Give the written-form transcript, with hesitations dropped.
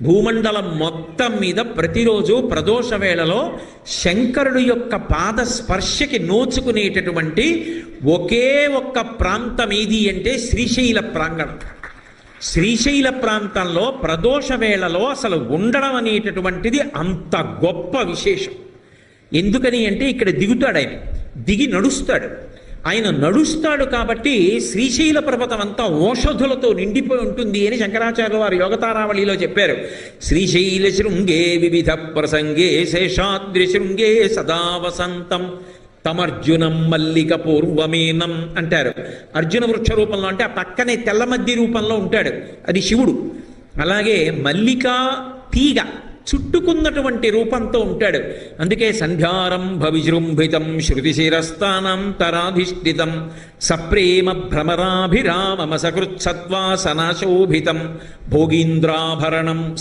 భూమండలం మొత్తం మీద ప్రతిరోజు ప్రదోష వేళలో శంకరుడు యొక్క పాద స్పర్శకి నోచుకునేటటువంటి ఒకే ఒక్క ప్రాంతం ఏది అంటే శ్రీశైల ప్రాంగణం. శ్రీశైల ప్రాంతంలో ప్రదోష వేళలో అసలు ఉండడం అనేటటువంటిది అంత గొప్ప విశేషం. ఎందుకని అంటే ఇక్కడ దిగుతాడు, ఆయన దిగి నడుస్తాడు. ఆయన నడుస్తాడు కాబట్టి శ్రీశైల పర్వతం అంతా ఓషధులతో నిండిపోయి ఉంటుంది అని శంకరాచార్యుల వారు యోగతారావళిలో చెప్పారు. శ్రీశైల శృంగే వివిధ ప్రసంగే శేషాద్రి శృంగే సదా వసంతం తమర్జునం మల్లిక పూర్వమేనం అంటారు. అర్జున వృక్ష రూపంలో అంటే ఆ పక్కనే తెల్లమద్ది రూపంలో ఉంటాడు, అది శివుడు. అలాగే మల్లికా తీగ చుట్టుకున్నటువంటి రూపంతో ఉంటాడు. అందుకే సంధ్యారంభ విజృంభితం శృతిశిరస్థానాంతరాధిష్ఠితం సప్రేమ భ్రమరాభిరామమ సకృత్సత్వాసనాశోభితం భోగీంద్రాభరణం